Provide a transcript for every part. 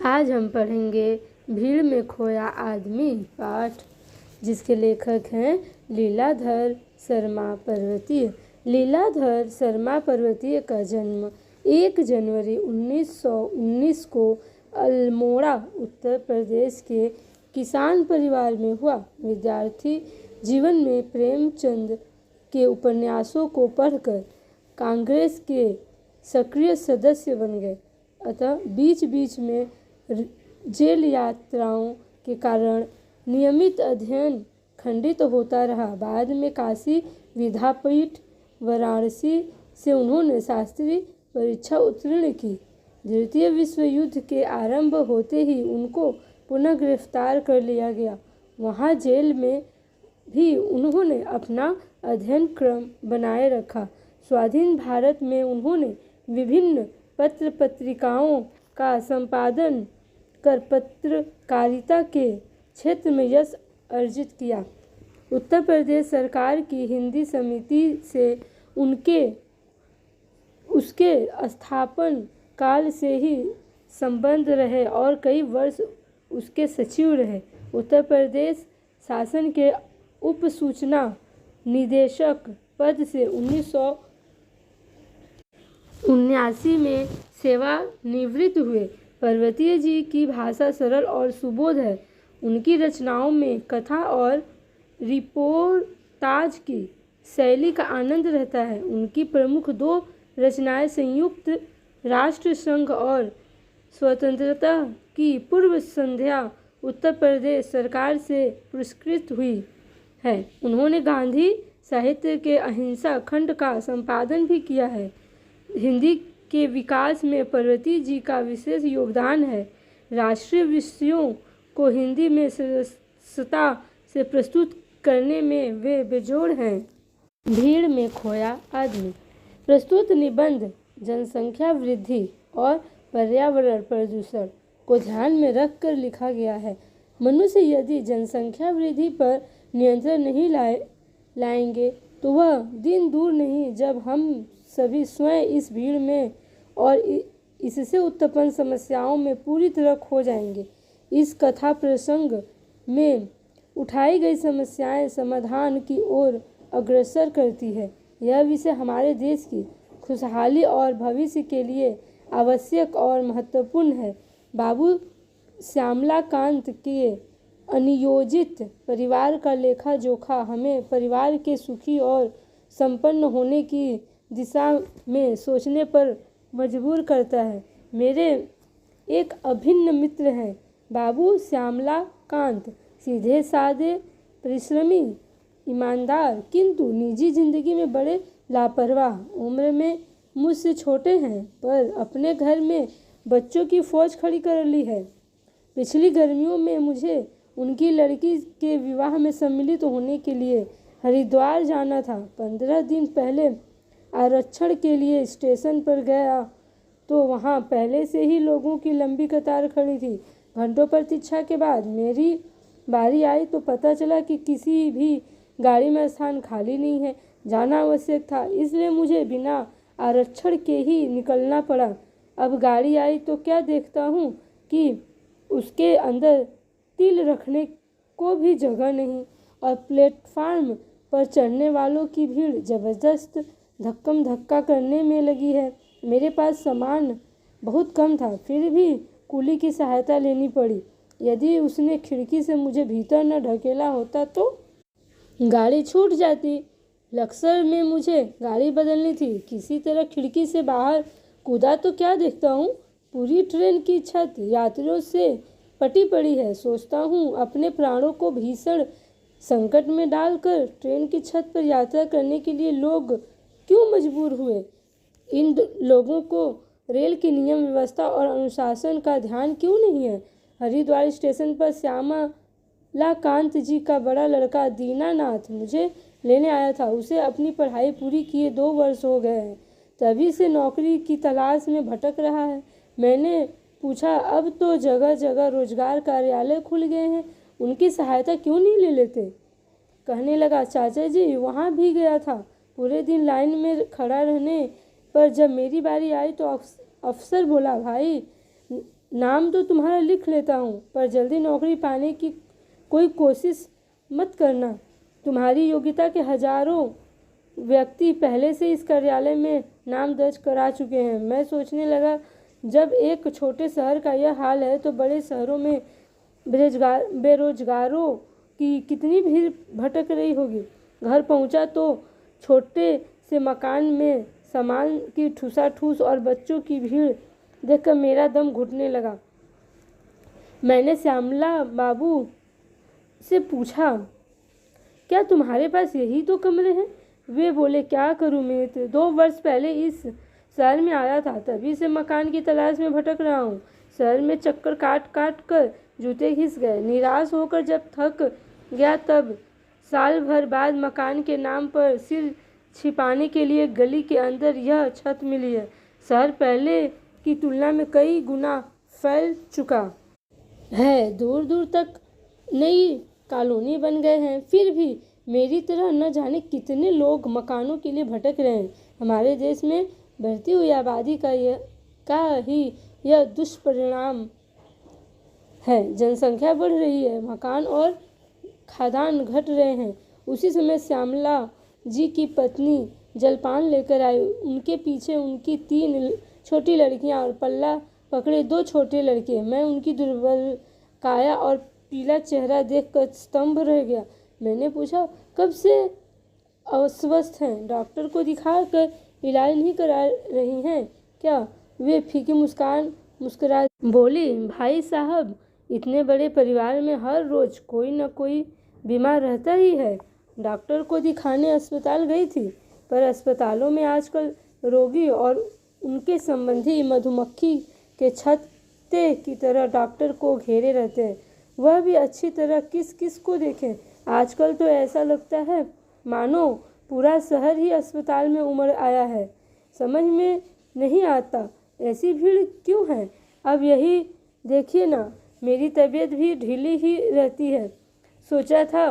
आज हम पढ़ेंगे भीड़ में खोया आदमी पाठ, जिसके लेखक हैं लीलाधर शर्मा पर्वतीय। लीलाधर शर्मा पर्वतीय का जन्म 1 जनवरी 1919 को अल्मोड़ा उत्तर प्रदेश के किसान परिवार में हुआ। विद्यार्थी जीवन में प्रेमचंद के उपन्यासों को पढ़कर कांग्रेस के सक्रिय सदस्य बन गए। अतः बीच बीच में जेल यात्राओं के कारण नियमित अध्ययन खंडित होता रहा। बाद में काशी विद्यापीठ वाराणसी से उन्होंने शास्त्री परीक्षा उत्तीर्ण की। द्वितीय विश्व युद्ध के आरंभ होते ही उनको पुनः गिरफ्तार कर लिया गया। वहाँ जेल में भी उन्होंने अपना अध्ययन क्रम बनाए रखा। स्वाधीन भारत में उन्होंने विभिन्न पत्र पत्रिकाओं का संपादन कर पत्रकारिता के क्षेत्र में यश अर्जित किया। उत्तर प्रदेश सरकार की हिंदी समिति से उसके स्थापन काल से ही संबंध रहे और कई वर्ष उसके सचिव रहे। उत्तर प्रदेश शासन के उप सूचना निदेशक पद से 1979 में सेवानिवृत्त हुए। पर्वतीय जी की भाषा सरल और सुबोध है। उनकी रचनाओं में कथा और रिपोर्टाज की शैली का आनंद रहता है। उनकी प्रमुख 2 रचनाएं संयुक्त राष्ट्र संघ और स्वतंत्रता की पूर्व संध्या उत्तर प्रदेश सरकार से पुरस्कृत हुई है। उन्होंने गांधी साहित्य के अहिंसा खंड का संपादन भी किया है। हिंदी के विकास में पर्वतीय जी का विशेष योगदान है। राष्ट्रीय विषयों को हिंदी में सरसता से प्रस्तुत करने में वे बेजोड़ हैं। भीड़ में खोया आदमी। प्रस्तुत निबंध जनसंख्या वृद्धि और पर्यावरण प्रदूषण को ध्यान में रखकर लिखा गया है। मनुष्य यदि जनसंख्या वृद्धि पर नियंत्रण नहीं लाएंगे तो वह दिन दूर नहीं जब हम सभी स्वयं इस भीड़ में और इससे उत्पन्न समस्याओं में पूरी तरह खो जाएंगे। इस कथा प्रसंग में उठाई गई समस्याएं समाधान की ओर अग्रसर करती है। यह विषय हमारे देश की खुशहाली और भविष्य के लिए आवश्यक और महत्वपूर्ण है। बाबू श्यामलाकांत के अनियोजित परिवार का लेखा जोखा हमें परिवार के सुखी और संपन्न होने की दिशा में सोचने पर मजबूर करता है। मेरे एक अभिन्न मित्र हैं बाबू श्यामलाकांत, सीधे साधे, परिश्रमी, ईमानदार, किंतु निजी जिंदगी में बड़े लापरवाह। उम्र में मुझसे छोटे हैं पर अपने घर में बच्चों की फौज खड़ी कर ली है। पिछली गर्मियों में मुझे उनकी लड़की के विवाह में सम्मिलित होने के लिए हरिद्वार जाना था। 15 दिन पहले आरक्षण के लिए स्टेशन पर गया तो वहाँ पहले से ही लोगों की लंबी कतार खड़ी थी। घंटों प्रतीक्षा के बाद मेरी बारी आई तो पता चला कि किसी भी गाड़ी में स्थान खाली नहीं है। जाना आवश्यक था, इसलिए मुझे बिना आरक्षण के ही निकलना पड़ा। अब गाड़ी आई तो क्या देखता हूँ कि उसके अंदर तिल रखने को भी जगह नहीं और प्लेटफार्म पर चढ़ने वालों की भीड़ जबरदस्त धक्कम धक्का करने में लगी है। मेरे पास सामान बहुत कम था, फिर भी कुली की सहायता लेनी पड़ी। यदि उसने खिड़की से मुझे भीतर न ढकेला होता तो गाड़ी छूट जाती। लक्सर में मुझे गाड़ी बदलनी थी। किसी तरह खिड़की से बाहर कूदा तो क्या देखता हूँ, पूरी ट्रेन की छत यात्रियों से पटी पड़ी है। सोचता हूँ अपने प्राणों को भीषण संकट में डालकर ट्रेन की छत पर यात्रा करने के लिए लोग क्यों मजबूर हुए। इन लोगों को रेल की नियम व्यवस्था और अनुशासन का ध्यान क्यों नहीं है। हरिद्वार स्टेशन पर श्यामलाकांत जी का बड़ा लड़का दीनानाथ मुझे लेने आया था। उसे अपनी पढ़ाई पूरी किए 2 वर्ष हो गए हैं, तभी से नौकरी की तलाश में भटक रहा है। मैंने पूछा, अब तो जगह जगह रोजगार कार्यालय खुल गए हैं, उनकी सहायता क्यों नहीं ले लेते। कहने लगा, चाचा जी वहाँ भी गया था। पूरे दिन लाइन में खड़ा रहने पर जब मेरी बारी आई तो अफसर बोला, भाई नाम तो तुम्हारा लिख लेता हूँ, पर जल्दी नौकरी पाने की कोई कोशिश मत करना। तुम्हारी योग्यता के हजारों व्यक्ति पहले से इस कार्यालय में नाम दर्ज करा चुके हैं। मैं सोचने लगा, जब एक छोटे शहर का यह हाल है तो बड़े शहरों में बेरोजगारों की कितनी भीड़ भटक रही होगी। घर पहुंचा तो छोटे से मकान में सामान की ठूसाठूस और बच्चों की भीड़ देखकर मेरा दम घुटने लगा। मैंने श्यामला बाबू से पूछा, क्या तुम्हारे पास यही दो कमरे हैं? वे बोले, क्या करूं मित्र, 2 वर्ष पहले इस शहर में आया था, तभी से मकान की तलाश में भटक रहा हूँ। शहर में चक्कर काट काट कर जूते घिस गए। निराश होकर जब थक गया तब साल भर बाद मकान के नाम पर सिर छिपाने के लिए गली के अंदर यह छत मिली है। शहर पहले की तुलना में कई गुना फैल चुका है। दूर दूर तक नई कॉलोनी बन गए हैं। फिर भी मेरी तरह न जाने कितने लोग मकानों के लिए भटक रहे हैं। हमारे देश में बढ़ती हुई आबादी का यह दुष्परिणाम है। जनसंख्या बढ़ रही है, मकान और खादान घट रहे हैं। उसी समय श्यामला जी की पत्नी जलपान लेकर आई। उनके पीछे उनकी 3 छोटी लड़कियां और पल्ला पकड़े 2 छोटे लड़के। मैं उनकी दुर्बल काया और पीला चेहरा देखकर स्तंभ रह गया। मैंने पूछा, कब से अस्वस्थ हैं? डॉक्टर को दिखा कर इलाज नहीं करा रही हैं क्या? वे फीकी मुस्कुरा बोली, भाई साहब, इतने बड़े परिवार में हर रोज कोई न कोई बीमार रहता ही है। डॉक्टर को दिखाने अस्पताल गई थी, पर अस्पतालों में आजकल रोगी और उनके संबंधी मधुमक्खी के छत्ते की तरह डॉक्टर को घेरे रहते हैं। वह भी अच्छी तरह किस किस को देखें। आजकल तो ऐसा लगता है मानो पूरा शहर ही अस्पताल में उमड़ आया है। समझ में नहीं आता ऐसी भीड़ क्यों है। अब यही देखिए ना, मेरी तबीयत भी ढीली ही रहती है। सोचा था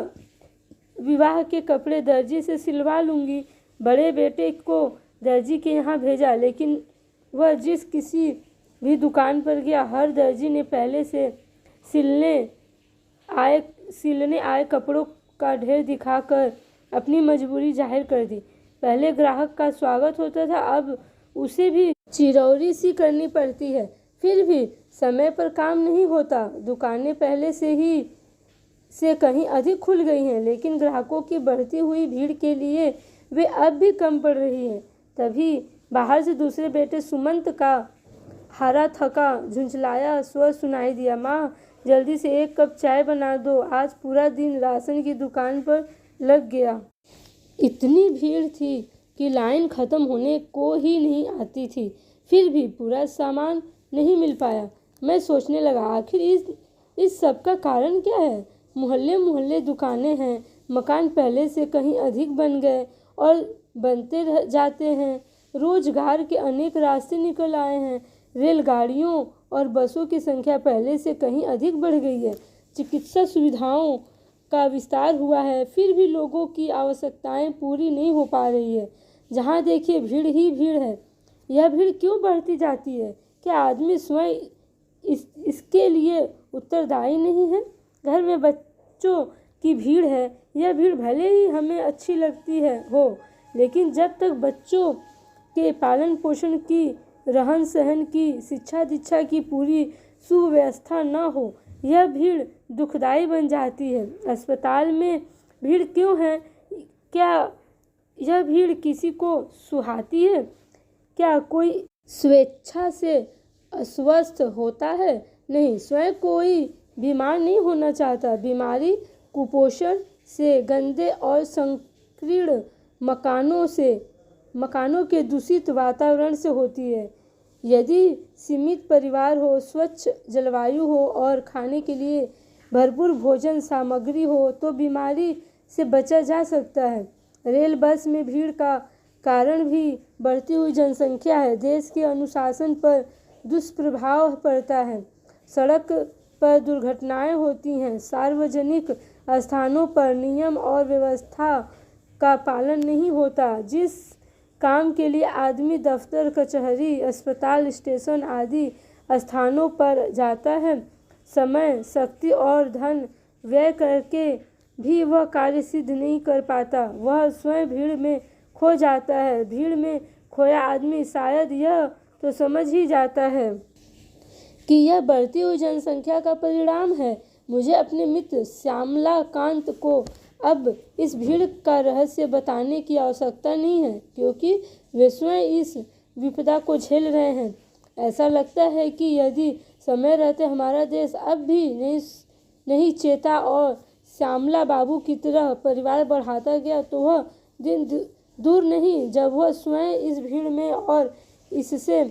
विवाह के कपड़े दर्जी से सिलवा लूँगी। बड़े बेटे को दर्जी के यहाँ भेजा, लेकिन वह जिस किसी भी दुकान पर गया, हर दर्जी ने पहले से सिलने आए कपड़ों का ढेर दिखाकर अपनी मजबूरी जाहिर कर दी। पहले ग्राहक का स्वागत होता था, अब उसे भी चिरौरी सी करनी पड़ती है। फिर भी समय पर काम नहीं होता। दुकानें पहले से कहीं अधिक खुल गई हैं, लेकिन ग्राहकों की बढ़ती हुई भीड़ के लिए वे अब भी कम पड़ रही हैं। तभी बाहर से दूसरे बेटे सुमंत का हरा थका झुंझलाया स्वर सुनाई दिया, माँ जल्दी से 1 कप चाय बना दो, आज पूरा दिन राशन की दुकान पर लग गया। इतनी भीड़ थी कि लाइन खत्म होने को ही नहीं आती थी। फिर भी पूरा सामान नहीं मिल पाया। मैं सोचने लगा, आखिर इस सब का कारण क्या है। मोहल्ले मोहल्ले दुकानें हैं, मकान पहले से कहीं अधिक बन गए और बनते जाते हैं। रोजगार के अनेक रास्ते निकल आए हैं। रेलगाड़ियों और बसों की संख्या पहले से कहीं अधिक बढ़ गई है। चिकित्सा सुविधाओं का विस्तार हुआ है, फिर भी लोगों की आवश्यकताएं पूरी नहीं हो पा रही है। जहाँ देखिए भीड़ ही भीड़ है। यह भीड़ क्यों बढ़ती जाती है? क्या आदमी स्वयं इसके लिए उत्तरदायी नहीं है? घर में बच्चों की भीड़ है। यह भीड़ भले ही हमें अच्छी लगती हो, लेकिन जब तक बच्चों के पालन पोषण की, रहन सहन की, शिक्षा दीक्षा की पूरी सुव्यवस्था न हो, यह भीड़ दुखदाई बन जाती है। अस्पताल में भीड़ क्यों है? क्या यह भीड़ किसी को सुहाती है? क्या कोई स्वेच्छा से अस्वस्थ होता है? नहीं, स्वयं कोई बीमार नहीं होना चाहता। बीमारी कुपोषण से, गंदे और संकीर्ण मकानों के दूषित वातावरण से होती है। यदि सीमित परिवार हो, स्वच्छ जलवायु हो और खाने के लिए भरपूर भोजन सामग्री हो तो बीमारी से बचा जा सकता है। रेल बस में भीड़ का कारण भी बढ़ती हुई जनसंख्या है। देश के अनुशासन पर दुष्प्रभाव पड़ता है। सड़क पर दुर्घटनाएं होती हैं। सार्वजनिक स्थानों पर नियम और व्यवस्था का पालन नहीं होता। जिस काम के लिए आदमी दफ्तर, कचहरी, अस्पताल, स्टेशन आदि स्थानों पर जाता है, समय, शक्ति और धन व्यय करके भी वह कार्य सिद्ध नहीं कर पाता। वह स्वयं भीड़ में खो जाता है। भीड़ में खोया आदमी शायद यह तो समझ ही जाता है कि यह बढ़ती हुई जनसंख्या का परिणाम है। मुझे अपने मित्र श्यामलाकांत को अब इस भीड़ का रहस्य बताने की आवश्यकता नहीं है, क्योंकि वे स्वयं इस विपदा को झेल रहे हैं। ऐसा लगता है कि यदि समय रहते हमारा देश अब भी नहीं चेता और श्यामला बाबू की तरह परिवार बढ़ाता गया, तो वह दिन दूर नहीं जब वह स्वयं इस भीड़ में और इससे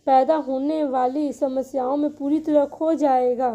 पैदा होने वाली समस्याओं में पूरी तरह खो जाएगा।